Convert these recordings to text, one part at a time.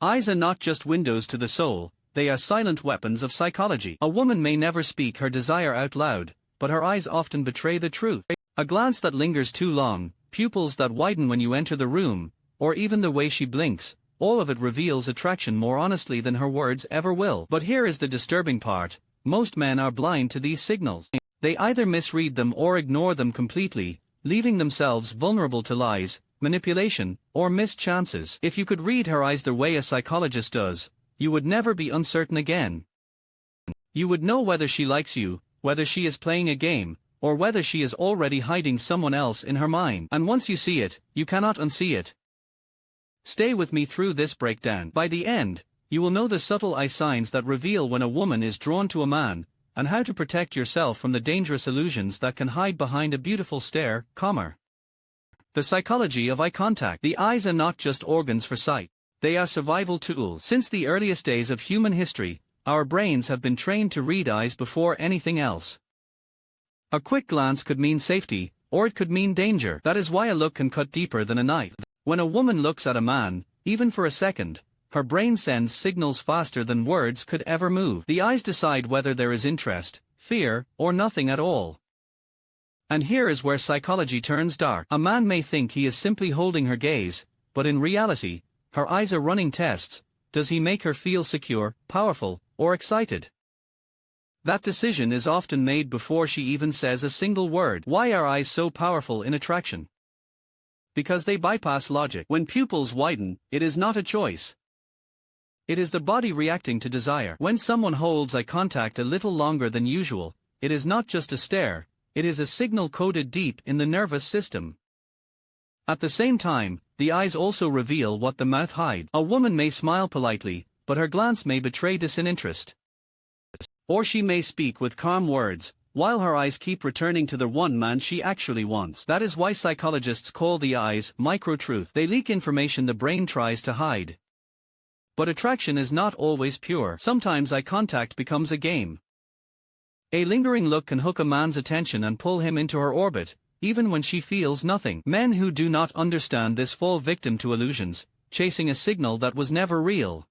Eyes are not just windows to the soul, they are silent weapons of psychology. A woman may never speak her desire out loud, but her eyes often betray the truth. A glance that lingers too long, pupils that widen when you enter the room, or even the way she blinks, all of it reveals attraction more honestly than her words ever will. But here is the disturbing part: most men are blind to these signals. They either misread them or ignore them completely, leaving themselves vulnerable to lies, manipulation, or missed chances. If you could read her eyes the way a psychologist does, you would never be uncertain again. You would know whether she likes you, whether she is playing a game, or whether she is already hiding someone else in her mind. And once you see it, you cannot unsee it. Stay with me through this breakdown. By the end, you will know the subtle eye signs that reveal when a woman is drawn to a man, and how to protect yourself from the dangerous illusions that can hide behind a beautiful stare. The psychology of eye contact. The eyes are not just organs for sight. They are survival tools. Since the earliest days of human history, our brains have been trained to read eyes before anything else. A quick glance could mean safety, or it could mean danger. That is why a look can cut deeper than a knife. When a woman looks at a man, even for a second, her brain sends signals faster than words could ever move. The eyes decide whether there is interest, fear, or nothing at all. And here is where psychology turns dark. A man may think he is simply holding her gaze, but in reality, her eyes are running tests. Does he make her feel secure, powerful, or excited? That decision is often made before she even says a single word. Why are eyes so powerful in attraction? Because they bypass logic. When pupils widen, it is not a choice. It is the body reacting to desire. When someone holds eye contact a little longer than usual, it is not just a stare, it is a signal coded deep in the nervous system. At the same time, the eyes also reveal what the mouth hides. A woman may smile politely, but her glance may betray disinterest. Or she may speak with calm words, while her eyes keep returning to the one man she actually wants. That is why psychologists call the eyes micro-truth. They leak information the brain tries to hide. But attraction is not always pure. Sometimes eye contact becomes a game. A lingering look can hook a man's attention and pull him into her orbit, even when she feels nothing. Men who do not understand this fall victim to illusions, chasing a signal that was never real.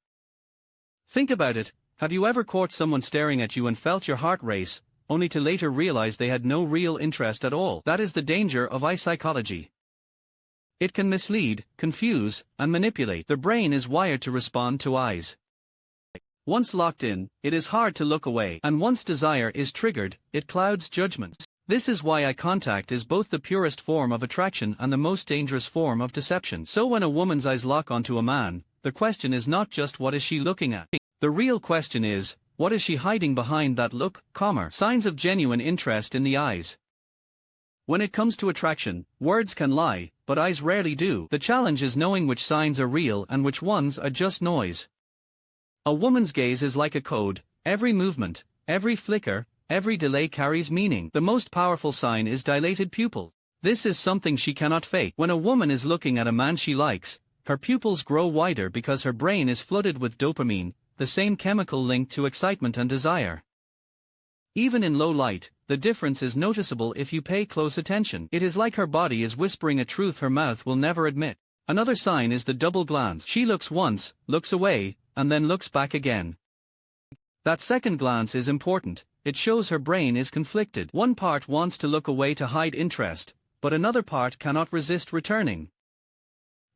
Think about it: have you ever caught someone staring at you and felt your heart race, only to later realize they had no real interest at all? That is the danger of eye psychology. It can mislead, confuse, and manipulate. The brain is wired to respond to eyes. Once locked in, it is hard to look away, and once desire is triggered, it clouds judgment. This is why eye contact is both the purest form of attraction and the most dangerous form of deception. So when a woman's eyes lock onto a man, the question is not just what is she looking at. The real question is, what is she hiding behind that look? Signs of genuine interest in the eyes. When it comes to attraction, words can lie, but eyes rarely do. The challenge is knowing which signs are real and which ones are just noise. A woman's gaze is like a code. Every movement, every flicker, every delay carries meaning. The most powerful sign is dilated pupils. This is something she cannot fake. When a woman is looking at a man she likes, her pupils grow wider because her brain is flooded with dopamine, the same chemical linked to excitement and desire. Even in low light, the difference is noticeable if you pay close attention. It is like her body is whispering a truth her mouth will never admit. Another sign is the double glance. She looks once, looks away, and then looks back again. That second glance is important. It shows her brain is conflicted. One part wants to look away to hide interest, but another part cannot resist returning.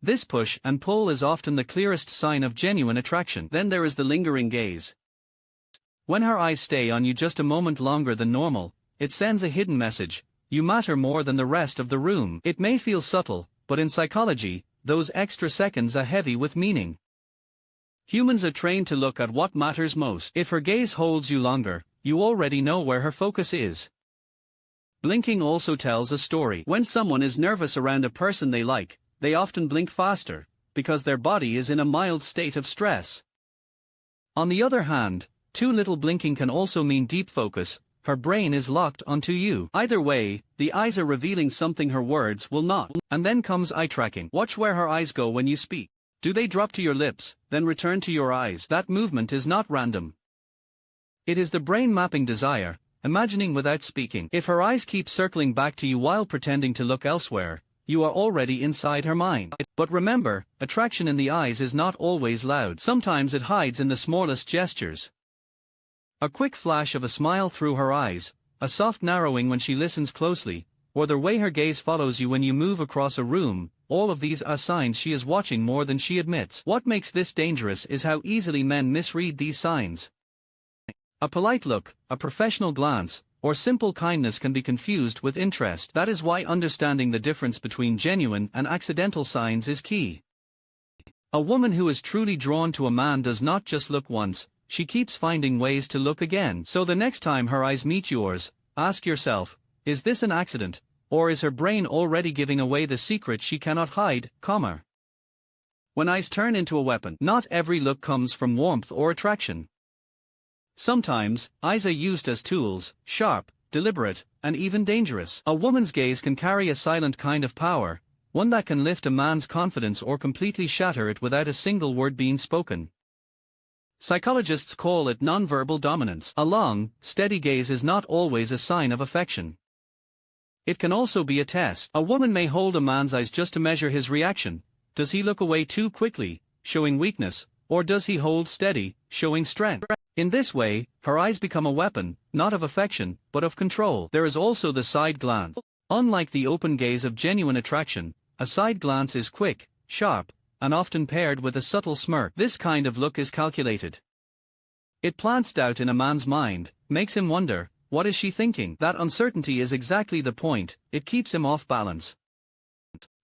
This push and pull is often the clearest sign of genuine attraction. Then there is the lingering gaze. When her eyes stay on you just a moment longer than normal, it sends a hidden message: you matter more than the rest of the room. It may feel subtle, but in psychology, those extra seconds are heavy with meaning. Humans are trained to look at what matters most. If her gaze holds you longer, you already know where her focus is. Blinking also tells a story. When someone is nervous around a person they like, they often blink faster, because their body is in a mild state of stress. On the other hand, too little blinking can also mean deep focus. Her brain is locked onto you. Either way, the eyes are revealing something her words will not. And then comes eye tracking. Watch where her eyes go when you speak. Do they drop to your lips, then return to your eyes? That movement is not random. It is the brain mapping desire, imagining without speaking. If her eyes keep circling back to you while pretending to look elsewhere, you are already inside her mind. But remember, attraction in the eyes is not always loud. Sometimes it hides in the smallest gestures. A quick flash of a smile through her eyes, a soft narrowing when she listens closely, or the way her gaze follows you when you move across a room, all of these are signs she is watching more than she admits. What makes this dangerous is how easily men misread these signs. A polite look, a professional glance, or simple kindness can be confused with interest. That is why understanding the difference between genuine and accidental signs is key. A woman who is truly drawn to a man does not just look once, she keeps finding ways to look again. So the next time her eyes meet yours, ask yourself, is this an accident, or is her brain already giving away the secret she cannot hide, When eyes turn into a weapon, not every look comes from warmth or attraction. Sometimes, eyes are used as tools, sharp, deliberate, and even dangerous. A woman's gaze can carry a silent kind of power, one that can lift a man's confidence or completely shatter it without a single word being spoken. Psychologists call it nonverbal dominance. A long, steady gaze is not always a sign of affection. It can also be a test. A woman may hold a man's eyes just to measure his reaction. Does he look away too quickly, showing weakness, or does he hold steady, showing strength? In this way, her eyes become a weapon, not of affection, but of control. There is also the side glance. Unlike the open gaze of genuine attraction, a side glance is quick, sharp, and often paired with a subtle smirk. This kind of look is calculated. It plants doubt in a man's mind, makes him wonder, what is she thinking? That uncertainty is exactly the point, it keeps him off balance.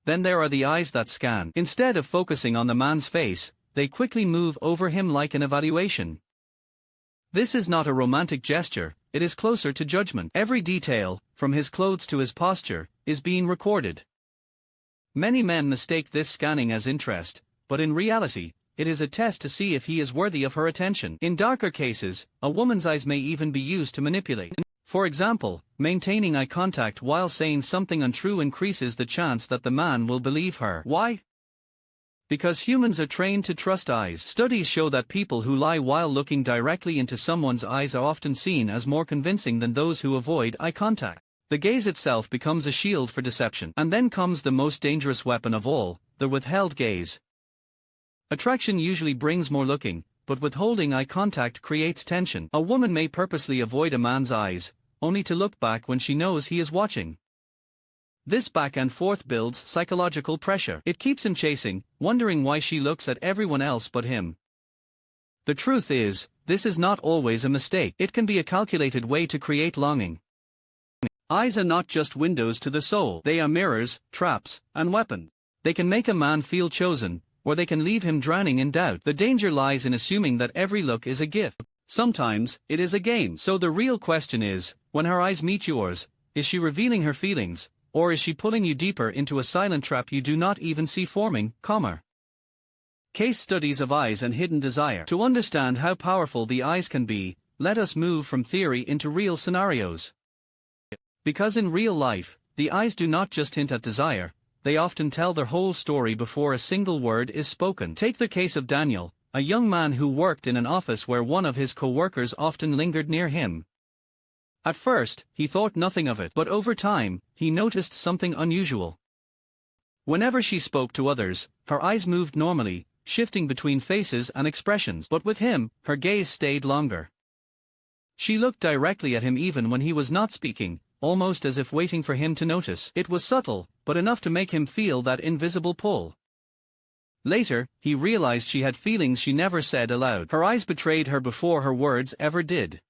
Then there are the eyes that scan. Instead of focusing on the man's face, they quickly move over him like an evaluation. This is not a romantic gesture, it is closer to judgment. Every detail, from his clothes to his posture, is being recorded. Many men mistake this scanning as interest, but in reality, it is a test to see if he is worthy of her attention. In darker cases, a woman's eyes may even be used to manipulate. For example, maintaining eye contact while saying something untrue increases the chance that the man will believe her. Why? Because humans are trained to trust eyes. Studies show that people who lie while looking directly into someone's eyes are often seen as more convincing than those who avoid eye contact. The gaze itself becomes a shield for deception. And then comes the most dangerous weapon of all, the withheld gaze. Attraction usually brings more looking, but withholding eye contact creates tension. A woman may purposely avoid a man's eyes, only to look back when she knows he is watching. This back and forth builds psychological pressure. It keeps him chasing, wondering why she looks at everyone else but him. The truth is, this is not always a mistake. It can be a calculated way to create longing. Eyes are not just windows to the soul. They are mirrors, traps, and weapons. They can make a man feel chosen, or they can leave him drowning in doubt. The danger lies in assuming that every look is a gift. Sometimes, it is a game. So the real question is, when her eyes meet yours, is she revealing her feelings, or is she pulling you deeper into a silent trap you do not even see forming, Case studies of eyes and hidden desire. To understand how powerful the eyes can be, let us move from theory into real scenarios. Because in real life, the eyes do not just hint at desire, they often tell their whole story before a single word is spoken. Take the case of Daniel, a young man who worked in an office where one of his co-workers often lingered near him. At first, he thought nothing of it, but over time, he noticed something unusual. Whenever she spoke to others, her eyes moved normally, shifting between faces and expressions, but with him, her gaze stayed longer. She looked directly at him even when he was not speaking, almost as if waiting for him to notice. It was subtle, but enough to make him feel that invisible pull. Later, he realized she had feelings she never said aloud. Her eyes betrayed her before her words ever did.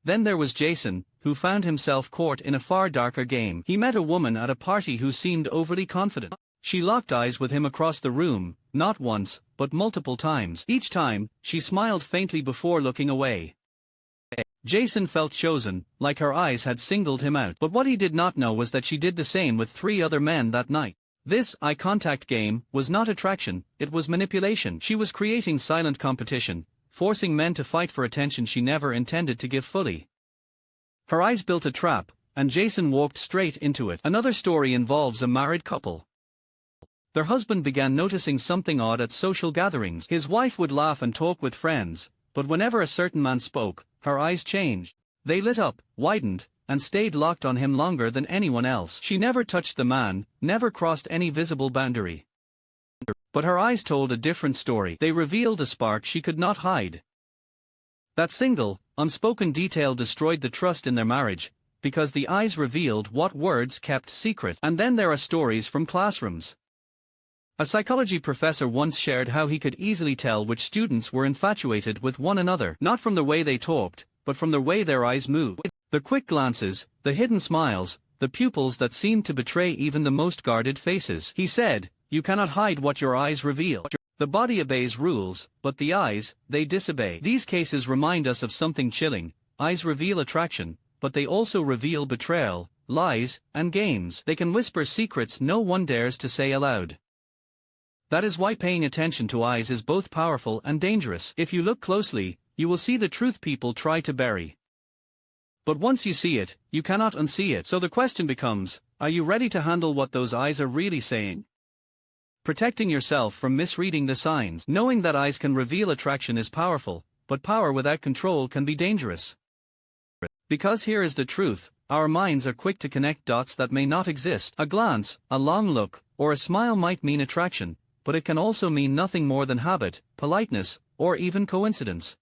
Then there was Jason, who found himself caught in a far darker game. He met a woman at a party who seemed overly confident. She locked eyes with him across the room, not once, but multiple times. Each time, she smiled faintly before looking away. Jason felt chosen, like her eyes had singled him out. But what he did not know was that she did the same with 3 other men that night. This eye contact game was not attraction, it was manipulation. She was creating silent competition, forcing men to fight for attention she never intended to give fully. Her eyes built a trap, and Jason walked straight into it. Another story involves a married couple. Their husband began noticing something odd at social gatherings. His wife would laugh and talk with friends, but whenever a certain man spoke, her eyes changed. They lit up, widened, and stayed locked on him longer than anyone else. She never touched the man, never crossed any visible boundary. But her eyes told a different story. They revealed a spark she could not hide. That single, unspoken detail destroyed the trust in their marriage, because the eyes revealed what words kept secret. And then there are stories from classrooms. A psychology professor once shared how he could easily tell which students were infatuated with one another, not from the way they talked, but from the way their eyes moved. The quick glances, the hidden smiles, the pupils that seemed to betray even the most guarded faces. He said, "You cannot hide what your eyes reveal." The body obeys rules, but the eyes, they disobey. These cases remind us of something chilling. Eyes reveal attraction, but they also reveal betrayal, lies, and games. They can whisper secrets no one dares to say aloud. That is why paying attention to eyes is both powerful and dangerous. If you look closely, you will see the truth people try to bury. But once you see it, you cannot unsee it. So the question becomes, are you ready to handle what those eyes are really saying? Protecting yourself from misreading the signs. Knowing that eyes can reveal attraction is powerful, but power without control can be dangerous. Because here is the truth, our minds are quick to connect dots that may not exist. A glance, a long look, or a smile might mean attraction, but it can also mean nothing more than habit, politeness, or even coincidence.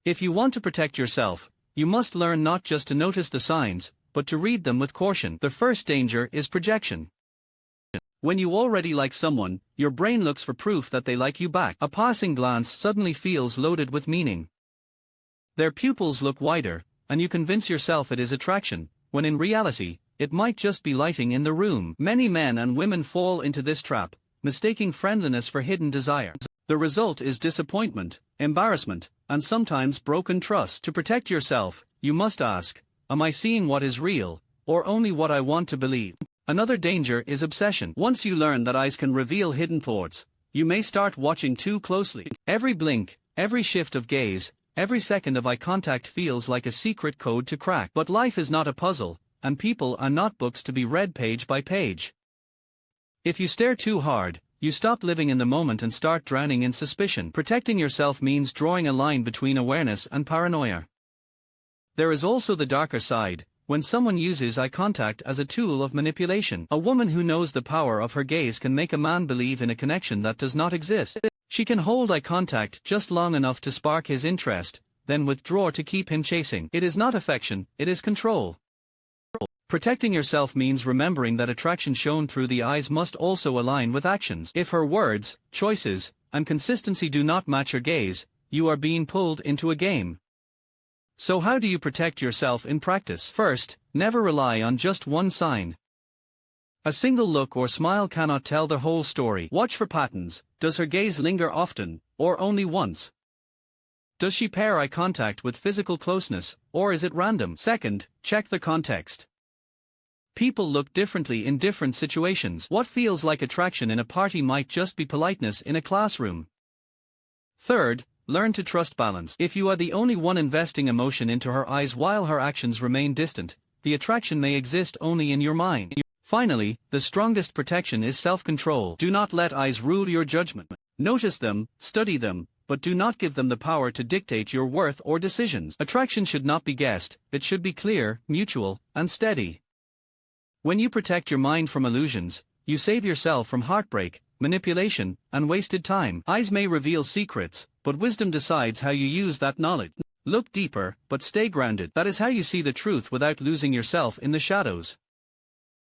If you want to protect yourself, you must learn not just to notice the signs, but to read them with caution. The first danger is projection. When you already like someone, your brain looks for proof that they like you back. A passing glance suddenly feels loaded with meaning. Their pupils look wider, and you convince yourself it is attraction, when in reality, it might just be lighting in the room. Many men and women fall into this trap, mistaking friendliness for hidden desire. The result is disappointment, embarrassment, and sometimes broken trust. To protect yourself, you must ask, am I seeing what is real, or only what I want to believe? Another danger is obsession. Once you learn that eyes can reveal hidden thoughts, you may start watching too closely. Every blink, every shift of gaze, every second of eye contact feels like a secret code to crack. But life is not a puzzle, and people are not books to be read page by page. If you stare too hard, you stop living in the moment and start drowning in suspicion. Protecting yourself means drawing a line between awareness and paranoia. There is also the darker side, when someone uses eye contact as a tool of manipulation. A woman who knows the power of her gaze can make a man believe in a connection that does not exist. She can hold eye contact just long enough to spark his interest, then withdraw to keep him chasing. It is not affection, it is control. Protecting yourself means remembering that attraction shown through the eyes must also align with actions. If her words, choices, and consistency do not match her gaze, you are being pulled into a game. So how do you protect yourself in practice? First, never rely on just one sign. A single look or smile cannot tell the whole story. Watch for patterns. Does her gaze linger often, or only once? Does she pair eye contact with physical closeness, or is it random? Second, check the context. People look differently in different situations. What feels like attraction in a party might just be politeness in a classroom. Third, learn to trust balance. If you are the only one investing emotion into her eyes while her actions remain distant, the attraction may exist only in your mind. Finally, the strongest protection is self-control. Do not let eyes rule your judgment. Notice them, study them, but do not give them the power to dictate your worth or decisions. Attraction should not be guessed, it should be clear, mutual, and steady. When you protect your mind from illusions, you save yourself from heartbreak, manipulation, and wasted time. Eyes may reveal secrets, but wisdom decides how you use that knowledge. Look deeper, but stay grounded. That is how you see the truth without losing yourself in the shadows.